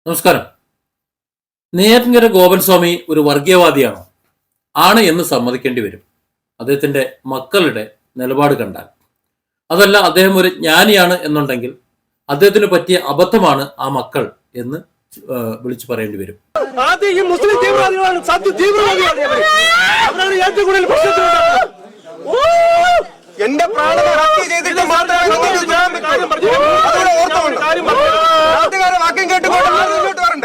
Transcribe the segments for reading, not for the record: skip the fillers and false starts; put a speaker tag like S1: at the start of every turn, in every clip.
S1: നമസ്കാരം. നെയ്യാറ്റിൻകര ഗോപൻ സ്വാമി ഒരു വർഗീയവാദിയാണോ? ആണ് എന്ന് സമ്മതിക്കേണ്ടി വരും, അദ്ദേഹത്തിന്റെ മക്കളുടെ നിലപാട് കണ്ടാൽ. അതല്ല അദ്ദേഹം ഒരു ജ്ഞാനിയാണ് എന്നുണ്ടെങ്കിൽ അദ്ദേഹത്തിന് പറ്റിയ അബദ്ധമാണ് ആ മക്കൾ എന്ന് വിളിച്ചു പറയേണ്ടി വരും.
S2: എന്റെ പ്രാണനെ ഹത്യ ചെയ്തിട്ട് മാത്രമേ വാക്യം കേട്ടുകൊണ്ട് മുന്നോട്ട് വരണ്ട.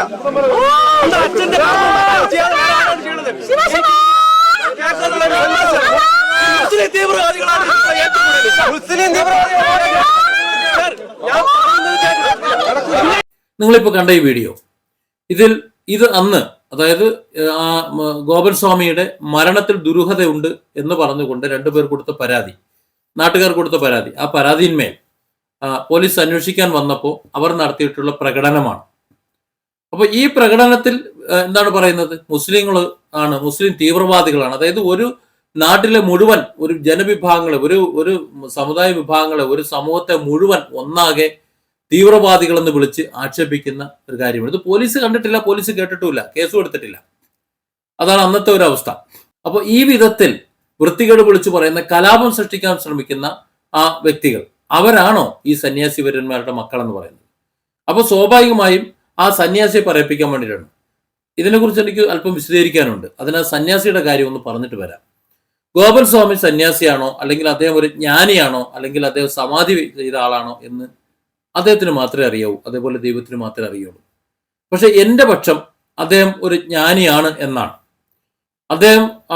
S1: നിങ്ങളിപ്പോ കണ്ട ഈ വീഡിയോ, ഇത് അന്ന്, അതായത് ആ ഗോപൻ സ്വാമിയുടെ മരണത്തിൽ ദുരൂഹതയുണ്ട് എന്ന് പറഞ്ഞുകൊണ്ട് രണ്ടുപേർ കൊടുത്ത പരാതി, നാട്ടുകാർ കൊടുത്ത പരാതി, ആ പരാതിന്മേൽ പോലീസ് അന്വേഷിക്കാൻ വന്നപ്പോൾ അവർ നടത്തിയിട്ടുള്ള പ്രകടനമാണ്. അപ്പോൾ ഈ പ്രകടനത്തിൽ എന്താണ് പറയുന്നത്? മുസ്ലിങ്ങൾ ആണ്, മുസ്ലിം തീവ്രവാദികളാണ്. അതായത് ഒരു നാട്ടിലെ മുഴുവൻ ഒരു ജനവിഭാഗങ്ങളെ, ഒരു സമുദായ വിഭാഗങ്ങളെ, ഒരു സമൂഹത്തെ മുഴുവൻ ഒന്നാകെ തീവ്രവാദികൾ എന്ന് വിളിച്ച് ആക്ഷേപിക്കുന്ന ഒരു കാര്യമാണ്. ഇത് പോലീസ് കണ്ടിട്ടില്ല, പോലീസ് കേട്ടിട്ടുമില്ല, കേസും എടുത്തിട്ടില്ല. അതാണ് അന്നത്തെ ഒരു അവസ്ഥ. അപ്പോൾ ഈ വിധത്തിൽ വൃത്തികേട് വിളിച്ചു പറയുന്ന, കലാപം സൃഷ്ടിക്കാൻ ശ്രമിക്കുന്ന ആ വ്യക്തികൾ, അവരാണോ ഈ സന്യാസി വര്യന്മാരുടെ മക്കളെന്ന് പറയുന്നത്? അപ്പോൾ സ്വാഭാവികമായും ആ സന്യാസിയെ പറയിപ്പിക്കാൻ വേണ്ടിയിട്ടാണ്. ഇതിനെക്കുറിച്ച് എനിക്ക് അല്പം വിശദീകരിക്കാനുണ്ട്. അതിന് സന്യാസിയുടെ കാര്യം ഒന്ന് പറഞ്ഞിട്ട് വരാം. ഗോപൻ സ്വാമി സന്യാസിയാണോ, അല്ലെങ്കിൽ അദ്ദേഹം ഒരു ജ്ഞാനിയാണോ, അല്ലെങ്കിൽ അദ്ദേഹം സമാധി ചെയ്ത ആളാണോ എന്ന് അദ്ദേഹത്തിന് മാത്രമേ അറിയാവൂ, അതേപോലെ ദൈവത്തിന് മാത്രമേ അറിയുള്ളൂ. പക്ഷെ എൻ്റെ പക്ഷം അദ്ദേഹം ഒരു ജ്ഞാനിയാണ് എന്നാണ്.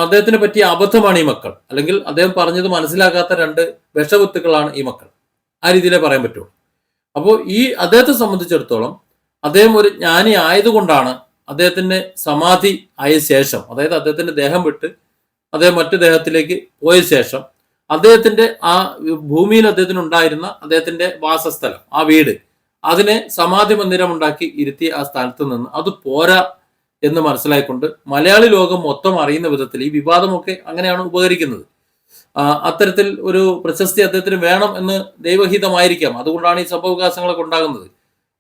S1: അദ്ദേഹത്തിന് പറ്റിയ അബദ്ധമാണ് ഈ മക്കൾ, അല്ലെങ്കിൽ അദ്ദേഹം പറഞ്ഞത് മനസ്സിലാക്കാത്ത രണ്ട് വിഷവിത്തുക്കളാണ് ഈ മക്കൾ. ആ രീതിയിലേ പറയാൻ പറ്റുള്ളൂ. അപ്പോൾ ഈ അദ്ദേഹത്തെ സംബന്ധിച്ചിടത്തോളം അദ്ദേഹം ഒരു ജ്ഞാനി ആയതുകൊണ്ടാണ് അദ്ദേഹത്തിന്റെ സമാധി ആയ ശേഷം, അതായത് അദ്ദേഹത്തിന്റെ ദേഹം വിട്ട് അദ്ദേഹം മറ്റു ദേഹത്തിലേക്ക് പോയ ശേഷം, അദ്ദേഹത്തിന്റെ ആ ഭൂമിയിൽ അദ്ദേഹത്തിന് ഉണ്ടായിരുന്ന അദ്ദേഹത്തിന്റെ വാസസ്ഥലം, ആ വീട്, അതിനെ സമാധി മന്ദിരം ഉണ്ടാക്കി ഇരുത്തിയ ആ സ്ഥലത്ത് നിന്ന് അത് പോരാ എന്ന് മനസ്സിലായിക്കൊണ്ട് മലയാളി ലോകം മൊത്തം അറിയുന്ന വിധത്തിൽ ഈ വിവാദമൊക്കെ അങ്ങനെയാണ് ഉപകരിക്കുന്നത്. അത്തരത്തിൽ ഒരു പ്രശസ്തി അദ്ദേഹത്തിന് വേണം എന്ന് ദൈവഹിതമായിരിക്കാം. അതുകൊണ്ടാണ് ഈ സംഭവവികാസങ്ങളൊക്കെ ഉണ്ടാകുന്നത്.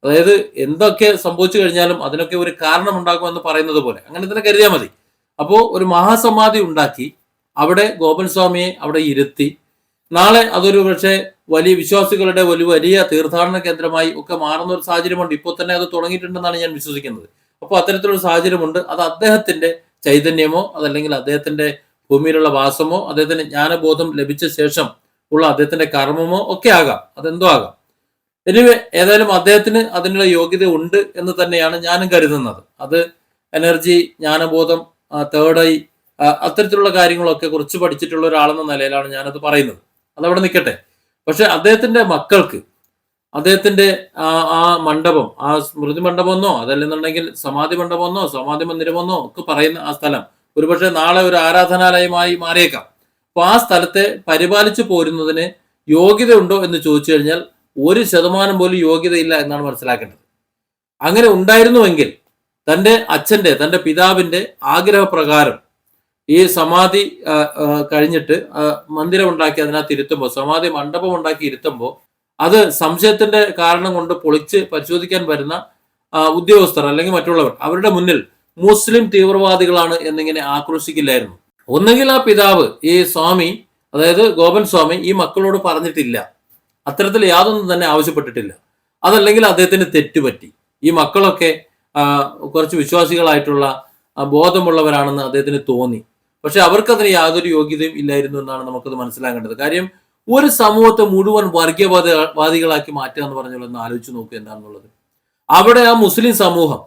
S1: അതായത് എന്തൊക്കെ സംഭവിച്ചു കഴിഞ്ഞാലും അതിനൊക്കെ ഒരു കാരണം ഉണ്ടാകുമെന്ന് പറയുന്നത് പോലെ അങ്ങനെ തന്നെ കരുതിയാൽ മതി. അപ്പോൾ ഒരു മഹാസമാധി ഉണ്ടാക്കി അവിടെ ഗോപൻ സ്വാമിയെ അവിടെ ഇരുത്തി, നാളെ അതൊരു പക്ഷേ വലിയ വിശ്വാസികളുടെ വലിയ തീർത്ഥാടന കേന്ദ്രമായി ഒക്കെ മാറുന്ന ഒരു സാഹചര്യമുണ്ട്. ഇപ്പോൾ തന്നെ അത് തുടങ്ങിയിട്ടുണ്ടെന്നാണ് ഞാൻ വിശ്വസിക്കുന്നത്. അപ്പോൾ അത്തരത്തിലൊരു സാഹചര്യമുണ്ട്. അത് അദ്ദേഹത്തിന്റെ ചൈതന്യമോ, അതല്ലെങ്കിൽ അദ്ദേഹത്തിന്റെ ഭൂമിയിലുള്ള വാസമോ, അദ്ദേഹത്തിന് ജ്ഞാനബോധം ലഭിച്ച ശേഷം ഉള്ള അദ്ദേഹത്തിന്റെ കർമ്മമോ ഒക്കെ ആകാം, അതെന്തോ ആകാം. എനിവേ, ഏതായാലും അദ്ദേഹത്തിന് അതിനുള്ള യോഗ്യത ഉണ്ട് എന്ന് തന്നെയാണ് ഞാനും കരുതുന്നത്. അത് എനർജി, ജ്ഞാനബോധം, തേർഡ് ഐ, അത്തരത്തിലുള്ള കാര്യങ്ങളൊക്കെ കുറിച്ച് പഠിച്ചിട്ടുള്ള ഒരാളെന്ന നിലയിലാണ് ഞാനത് പറയുന്നത്. അതവിടെ നിൽക്കട്ടെ. പക്ഷെ അദ്ദേഹത്തിന്റെ മക്കൾക്ക് അദ്ദേഹത്തിന്റെ ആ മണ്ഡപം, ആ സ്മൃതി മണ്ഡപമെന്നോ അതല്ലെന്നുണ്ടെങ്കിൽ സമാധി മണ്ഡപമെന്നോ സമാധി മന്ദിരമെന്നോ ഒക്കെ പറയുന്ന ആ സ്ഥലം ഒരുപക്ഷെ നാളെ ഒരു ആരാധനാലയമായി മാറിയേക്കാം. അപ്പൊ ആ സ്ഥലത്തെ പരിപാലിച്ചു പോരുന്നതിന് യോഗ്യത ഉണ്ടോ എന്ന് ചോദിച്ചു കഴിഞ്ഞാൽ 1% പോലും യോഗ്യതയില്ല എന്നാണ് മനസ്സിലാക്കേണ്ടത്. അങ്ങനെ ഉണ്ടായിരുന്നുവെങ്കിൽ തന്റെ പിതാവിന്റെ ആഗ്രഹപ്രകാരം ഈ സമാധി കഴിഞ്ഞിട്ട് മന്ദിരം ഉണ്ടാക്കി അതിനകത്ത് ഇരുത്തുമ്പോൾ, സമാധി മണ്ഡപം ഉണ്ടാക്കി ഇരുത്തുമ്പോൾ, അത് സംശയത്തിന്റെ കാരണം കൊണ്ട് പൊളിച്ച് പരിശോധിക്കാൻ വരുന്ന ഉദ്യോഗസ്ഥർ അല്ലെങ്കിൽ മറ്റുള്ളവർ അവരുടെ മുന്നിൽ മുസ്ലിം തീവ്രവാദികളാണ് എന്നിങ്ങനെ ആക്രോശിക്കില്ലായിരുന്നു. ഒന്നുകിൽ ആ പിതാവ്, ഈ സ്വാമി, അതായത് ഗോപൻ സ്വാമി, ഈ മക്കളോട് പറഞ്ഞിട്ടില്ല, അത്തരത്തിൽ യാതൊന്നും തന്നെ ആവശ്യപ്പെട്ടിട്ടില്ല. അതല്ലെങ്കിൽ അദ്ദേഹത്തിന് തെറ്റുപറ്റി. ഈ മക്കളൊക്കെ കുറച്ച് വിശ്വാസികളായിട്ടുള്ള ബോധമുള്ളവരാണെന്ന് അദ്ദേഹത്തിന് തോന്നി. പക്ഷെ അവർക്കതിന് യാതൊരു യോഗ്യതയും ഇല്ലായിരുന്നു എന്നാണ് നമുക്കത് മനസ്സിലാക്കേണ്ടത്. കാര്യം ഒരു സമൂഹത്തെ മുഴുവൻ വർഗീയവാദികളാക്കി മാറ്റുക എന്ന് പറഞ്ഞാൽ ഒന്ന് ആലോചിച്ച് നോക്കുക എന്താണെന്നുള്ളത്. അവിടെ ആ മുസ്ലിം സമൂഹം,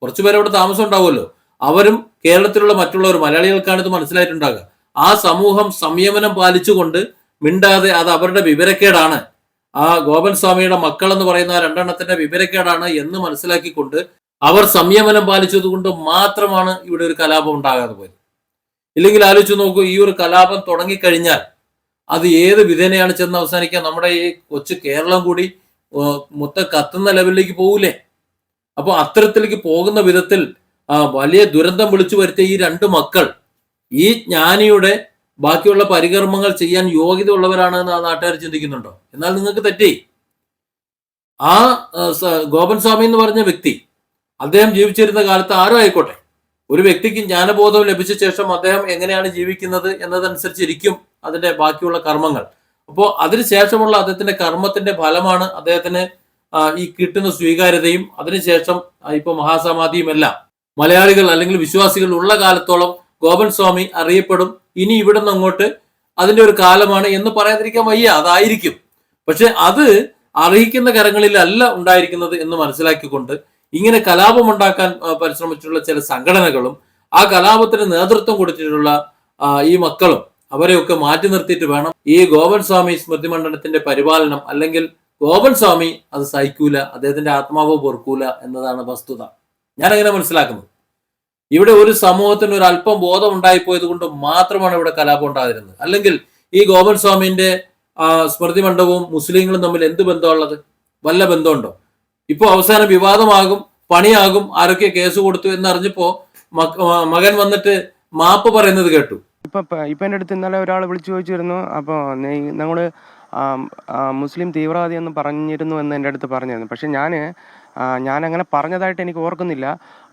S1: കുറച്ചുപേർ അവിടെ താമസം ഉണ്ടാവുമല്ലോ, അവരും കേരളത്തിലുള്ള മറ്റുള്ളവർ, മലയാളികൾക്കാണ് ഇത് മനസ്സിലായിട്ടുണ്ടാകുക. ആ സമൂഹം സംയമനം പാലിച്ചുകൊണ്ട് മിണ്ടാതെ, അത് അവരുടെ വിവരക്കേടാണ്, ആ ഗോപൻ സ്വാമിയുടെ മക്കൾ എന്ന് പറയുന്ന ആ രണ്ടെണ്ണത്തിന്റെ വിവരക്കേടാണ് എന്ന് മനസ്സിലാക്കിക്കൊണ്ട് അവർ സംയമനം പാലിച്ചത് കൊണ്ട് മാത്രമാണ് ഇവിടെ ഒരു കലാപം ഉണ്ടാകാതെ പോയത്. ഇല്ലെങ്കിൽ ആലോചിച്ച് നോക്കൂ, ഈ ഒരു കലാപം തുടങ്ങിക്കഴിഞ്ഞാൽ അത് ഏത് വിധേനയാണ് ചെന്ന് അവസാനിക്കുക? നമ്മുടെ ഈ കൊച്ചു കേരളം കൂടി മൊത്തം കത്തുന്ന ലെവലിലേക്ക് പോകൂലേ? അപ്പോൾ അത്തരത്തിലേക്ക് പോകുന്ന വിധത്തിൽ വലിയ ദുരന്തം വിളിച്ചു വരുത്തിയ ഈ രണ്ട് മക്കൾ ഈ ജ്ഞാനിയുടെ ബാക്കിയുള്ള പരികർമ്മങ്ങൾ ചെയ്യാൻ യോഗ്യത ഉള്ളവരാണെന്ന് ആ നാട്ടുകാർ ചിന്തിക്കുന്നുണ്ടോ? എന്നാൽ നിങ്ങൾക്ക് തെറ്റി. ആ ഗോപൻ സ്വാമി എന്ന് പറഞ്ഞ വ്യക്തി അദ്ദേഹം ജീവിച്ചിരുന്ന കാലത്ത് ആരും ആയിക്കോട്ടെ, ഒരു വ്യക്തിക്ക് ജ്ഞാനബോധം ലഭിച്ച ശേഷം അദ്ദേഹം എങ്ങനെയാണ് ജീവിക്കുന്നത് എന്നതനുസരിച്ചിരിക്കും അതിന്റെ ബാക്കിയുള്ള കർമ്മങ്ങൾ. അപ്പോൾ അതിനുശേഷമുള്ള അദ്ദേഹത്തിന്റെ കർമ്മത്തിന്റെ ഫലമാണ് അദ്ദേഹത്തിന് ഈ കിട്ടുന്ന സ്വീകാര്യതയും അതിനുശേഷം ഇപ്പൊ മഹാസമാധിയും എല്ലാം. മലയാളികൾ അല്ലെങ്കിൽ വിശ്വാസികൾ ഉള്ള കാലത്തോളം ഗോപൻ സ്വാമി അറിയപ്പെടും. ഇനി ഇവിടെ നിന്ന് അങ്ങോട്ട് അതിന്റെ ഒരു കാലമാണ് എന്ന് പറയാതിരിക്കാൻ വയ്യ, അതായിരിക്കും. പക്ഷെ അത് അർഹിക്കുന്ന കരങ്ങളിലല്ല ഉണ്ടായിരിക്കുന്നത് എന്ന് മനസ്സിലാക്കിക്കൊണ്ട് ഇങ്ങനെ കലാപമുണ്ടാക്കാൻ പരിശ്രമിച്ചിട്ടുള്ള ചില സംഘടനകളും ആ കലാപത്തിന് നേതൃത്വം കൊടുത്തിട്ടുള്ള ഈ മക്കളും അവരെയൊക്കെ മാറ്റി നിർത്തിയിട്ട് വേണം ഈ ഗോപൻ സ്വാമി സ്മൃതി മണ്ഡലത്തിന്റെ പരിപാലനം. അല്ലെങ്കിൽ ഗോപൻ സ്വാമി അത് സഹിക്കൂല, അദ്ദേഹത്തിന്റെ ആത്മാവ് പൊറുക്കൂല എന്നതാണ് വസ്തുത. ഞാനങ്ങനെ മനസ്സിലാക്കുന്നത്. ഇവിടെ ഒരു സമൂഹത്തിന് ഒരു അല്പം ബോധം ഉണ്ടായിപ്പോയത് കൊണ്ട് മാത്രമാണ് ഇവിടെ കലാപം ഉണ്ടായിരുന്നത്. അല്ലെങ്കിൽ ഈ ഗോപൻ സ്വാമിന്റെ സ്മൃതി മണ്ഡപവും മുസ്ലിങ്ങളും തമ്മിൽ എന്ത് ബന്ധമുള്ളത്? വല്ല ബന്ധമുണ്ടോ? ഇപ്പൊ അവസാനം വിവാദമാകും, പണിയാകും, ആരൊക്കെ കേസ് കൊടുത്തു എന്നറിഞ്ഞപ്പോ മകൻ വന്നിട്ട് മാപ്പ് പറയുന്നത് കേട്ടു.
S3: ഇപ്പൊ എൻ്റെ അടുത്ത് ഇന്നലെ ഒരാൾ വിളിച്ചു ചോദിച്ചിരുന്നു, അപ്പോൾ ഞങ്ങൾ മുസ്ലിം തീവ്രവാദി എന്ന് പറഞ്ഞിരുന്നു എന്ന് എൻ്റെ അടുത്ത് പറഞ്ഞിരുന്നു. പക്ഷെ ഞാനങ്ങനെ പറഞ്ഞതായിട്ട് എനിക്ക് ഓർക്കുന്നില്ല.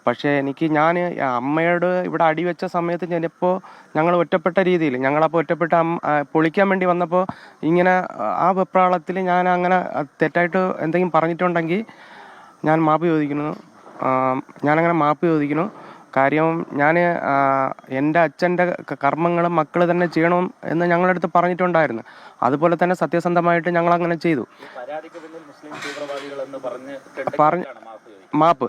S3: പക്ഷേ ഞാൻ അമ്മയോട് ഇവിടെ അടിവെച്ച സമയത്ത് ഞാനിപ്പോൾ ഞങ്ങൾ ഒറ്റപ്പെട്ട രീതിയിൽ ഞങ്ങളപ്പോൾ ഒറ്റപ്പെട്ട പൊളിക്കാൻ വേണ്ടി വന്നപ്പോൾ ഇങ്ങനെ ആ വെപ്രാളത്തിൽ ഞാൻ അങ്ങനെ തെറ്റായിട്ട് എന്തെങ്കിലും പറഞ്ഞിട്ടുണ്ടെങ്കിൽ ഞാൻ മാപ്പ് ചോദിക്കുന്നു. ഞാനങ്ങനെ മാപ്പ് ചോദിക്കുന്നു. കാര്യം എൻ്റെ അച്ഛൻ്റെ കർമ്മങ്ങൾ മക്കൾ തന്നെ ചെയ്യണം എന്ന് ഞങ്ങളുടെ അടുത്ത് പറഞ്ഞിട്ടുണ്ടായിരുന്നു. അതുപോലെ തന്നെ സത്യസന്ധമായിട്ട് ഞങ്ങളങ്ങനെ ചെയ്തു. മാപ്പ്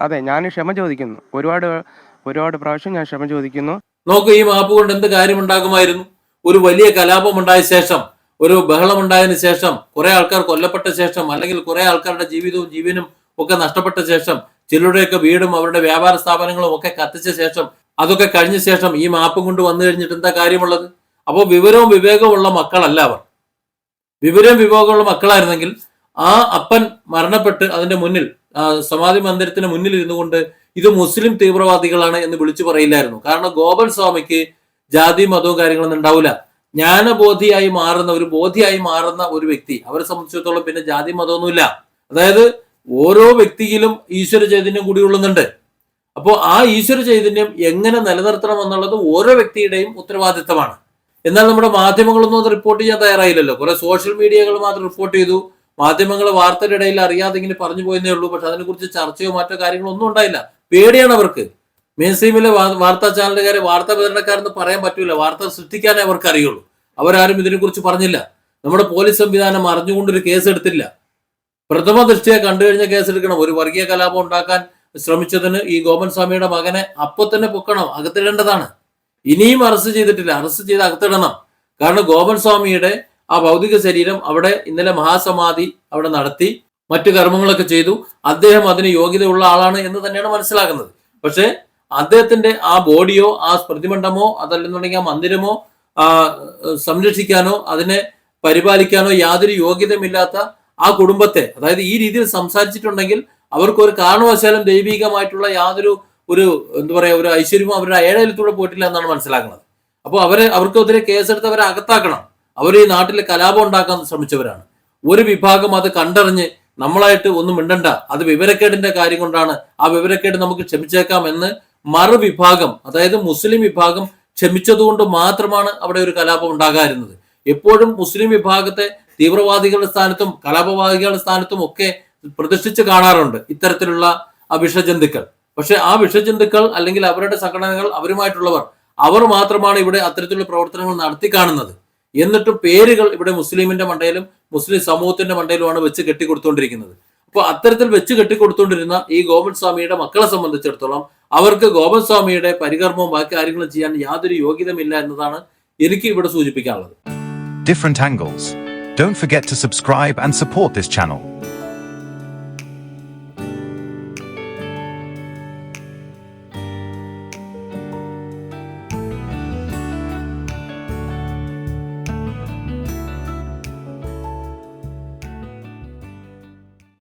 S3: അതെ ഞാൻ ക്ഷമ ചോദിക്കുന്നു. ഒരുപാട് പ്രാവശ്യം ഞാൻ ക്ഷമ ചോദിക്കുന്നു.
S1: നോക്കൂ, ഈ മാപ്പ് കൊണ്ട് എന്ത് കാര്യമുണ്ടാകുമായിരുന്നു? ഒരു വലിയ കലാപമുണ്ടായ ശേഷം, ഒരു ബഹളമുണ്ടായതിനു ശേഷം, കുറെ ആൾക്കാർ കൊല്ലപ്പെട്ട ശേഷം, അല്ലെങ്കിൽ കുറെ ആൾക്കാരുടെ ജീവിതവും ജീവനും ഒക്കെ നഷ്ടപ്പെട്ട ശേഷം, ചിലരുടെയൊക്കെ വീടും അവരുടെ വ്യാപാര സ്ഥാപനങ്ങളും ഒക്കെ കത്തിച്ച ശേഷം, അതൊക്കെ കഴിഞ്ഞ ശേഷം ഈ മാപ്പും കൊണ്ട് വന്നു കഴിഞ്ഞിട്ട് എന്താ കാര്യമുള്ളത്? അപ്പോൾ വിവരവും വിവേകവും ഉള്ള മക്കളല്ല അവർ. വിവരവും വിവേകമുള്ള മക്കളായിരുന്നെങ്കിൽ ആ അപ്പൻ മരണപ്പെട്ട് അതിന്റെ മുന്നിൽ സമാധി മന്ദിരത്തിന് മുന്നിൽ ഇരുന്നു കൊണ്ട് ഇത് മുസ്ലിം തീവ്രവാദികളാണ് എന്ന് വിളിച്ചു പറയില്ലായിരുന്നു. കാരണം ഗോപൻ സ്വാമിക്ക് ജാതി മതവും കാര്യങ്ങളൊന്നും ഉണ്ടാവില്ല. ജ്ഞാനബോധിയായി മാറുന്ന ബോധിയായി മാറുന്ന ഒരു വ്യക്തി, അവരെ സംബന്ധിച്ചിടത്തോളം പിന്നെ ജാതി മതമൊന്നുമില്ല. അതായത് ഓരോ വ്യക്തിയിലും ഈശ്വര ചൈതന്യം കൂടിയുള്ളുന്നുണ്ട്. അപ്പോൾ ആ ഈശ്വര ചൈതന്യം എങ്ങനെ നിലനിർത്തണം എന്നുള്ളത് ഓരോ വ്യക്തിയുടെയും ഉത്തരവാദിത്തമാണ്. എന്നാൽ നമ്മുടെ മാധ്യമങ്ങളൊന്നും അത് റിപ്പോർട്ട് ചെയ്യാൻ തയ്യാറായില്ലല്ലോ. കുറെ സോഷ്യൽ മീഡിയകൾ മാത്രം റിപ്പോർട്ട് ചെയ്തു. മാധ്യമങ്ങൾ വാർത്തയുടെ ഇടയിൽ അറിയാതെ ഇങ്ങനെ പറഞ്ഞു പോയെന്നേ ഉള്ളൂ. പക്ഷെ അതിനെക്കുറിച്ച് ചർച്ചയോ മറ്റോ കാര്യങ്ങളോ ഒന്നും ഉണ്ടായില്ല. പേടിയാണ് അവർക്ക്. മെയിൻ സ്ട്രീമിലെ വാർത്താ ചാനലുകാരെ വാർത്താ വിതരണക്കാരെന്ന് പറയാൻ പറ്റൂല. വാർത്ത സൃഷ്ടിക്കാനേ അവർക്ക് അറിയുള്ളൂ. അവരാരും ഇതിനെക്കുറിച്ച് പറഞ്ഞില്ല. നമ്മുടെ പോലീസ് സംവിധാനം അറിഞ്ഞുകൊണ്ടൊരു കേസ് എടുത്തില്ല. പ്രഥമ ദൃഷ്ടിയെ കണ്ടു കഴിഞ്ഞ കേസെടുക്കണം. ഒരു വർഗീയ കലാപം ഉണ്ടാക്കാൻ ശ്രമിച്ചതിന് ഈ ഗോപൻ സ്വാമിയുടെ മകനെ അപ്പൊ തന്നെ പൊക്കണം, അകത്തിടേണ്ടതാണ്. ഇനിയും അറസ്റ്റ് ചെയ്തിട്ടില്ല, അറസ്റ്റ് ചെയ്ത് അകത്തിടണം. കാരണം ഗോപൻ സ്വാമിയുടെ ആ ഭൗതിക ശരീരം അവിടെ ഇന്നലെ മഹാസമാധി അവിടെ നടത്തി, മറ്റു കർമ്മങ്ങളൊക്കെ ചെയ്തു. അദ്ദേഹം അതിന് യോഗ്യതയുള്ള ആളാണ് എന്ന് തന്നെയാണ് മനസ്സിലാക്കുന്നത്. പക്ഷെ അദ്ദേഹത്തിന്റെ ആ ബോഡിയോ ആ സ്മൃതിമണ്ഡപമോ അതല്ലെന്നുണ്ടെങ്കിൽ ആ മന്ദിരമോ സംരക്ഷിക്കാനോ അതിനെ പരിപാലിക്കാനോ യാതൊരു യോഗ്യതയുമില്ലാത്ത ആ കുടുംബത്തെ, അതായത് ഈ രീതിയിൽ സംസാരിച്ചിട്ടുണ്ടെങ്കിൽ അവർക്ക് ഒരു കാരണവശാലും ദൈവികമായിട്ടുള്ള യാതൊരു ഒരു ഐശ്വര്യമോ അവരുടെ ഏഴയിലത്തൂടെ പോയിട്ടില്ല എന്നാണ് മനസ്സിലാക്കുന്നത്. അപ്പോൾ അവർക്കെതിരെ കേസെടുത്ത് അവരെ അകത്താക്കണം. അവർ ഈ നാട്ടിലെ കലാപം ഉണ്ടാക്കാൻ ശ്രമിച്ചവരാണ്. ഒരു വിഭാഗം അത് കണ്ടറിഞ്ഞ് നമ്മളായിട്ട് ഒന്നും മിണ്ടണ്ട, അത് വിവരക്കേടിന്റെ കാര്യം കൊണ്ടാണ്, ആ വിവരക്കേട് നമുക്ക് ക്ഷമിച്ചേക്കാം എന്ന് മറുവിഭാഗം, അതായത് മുസ്ലിം വിഭാഗം ക്ഷമിച്ചതുകൊണ്ട് മാത്രമാണ് അവിടെ ഒരു കലാപം ഉണ്ടാകാതിരുന്നത്. എപ്പോഴും മുസ്ലിം വിഭാഗത്തെ തീവ്രവാദികളുടെ സ്ഥാനത്തും കലാപവാദികളുടെ സ്ഥാനത്തും ഒക്കെ പ്രതിഷ്ഠിച്ച് കാണാറുണ്ട് ഇത്തരത്തിലുള്ള ആ വിഷജന്തുക്കൾ. പക്ഷെ ആ വിഷജന്തുക്കൾ അല്ലെങ്കിൽ അവരുടെ സംഘടനകൾ, അവരുമായിട്ടുള്ളവർ, അവർ മാത്രമാണ് ഇവിടെ അത്തരത്തിലുള്ള പ്രവർത്തനങ്ങൾ നടത്തി കാണുന്നത്. എന്നിട്ടും പേരുകൾ ഇവിടെ മുസ്ലിമിന്റെ മണ്ടയിലും മുസ്ലിം സമൂഹത്തിന്റെ മണ്ടയിലുമാണ് വെച്ച് കെട്ടിക്കൊടുത്തുകൊണ്ടിരിക്കുന്നത്. അപ്പോൾ അത്തരത്തിൽ വെച്ച് കെട്ടിക്കൊടുത്തുകൊണ്ടിരുന്ന ഈ ഗോപൻ സ്വാമിയുടെ മക്കളെ സംബന്ധിച്ചിടത്തോളം അവർക്ക് ഗോപൻ സ്വാമിയുടെ പരികർമ്മവും ബാക്കി കാര്യങ്ങളും ചെയ്യാൻ യാതൊരു യോഗ്യതയുമില്ല എന്നതാണ് എനിക്ക് ഇവിടെ സൂചിപ്പിക്കാനുള്ളത്.
S4: Different angles. Don't forget to subscribe and support this channel.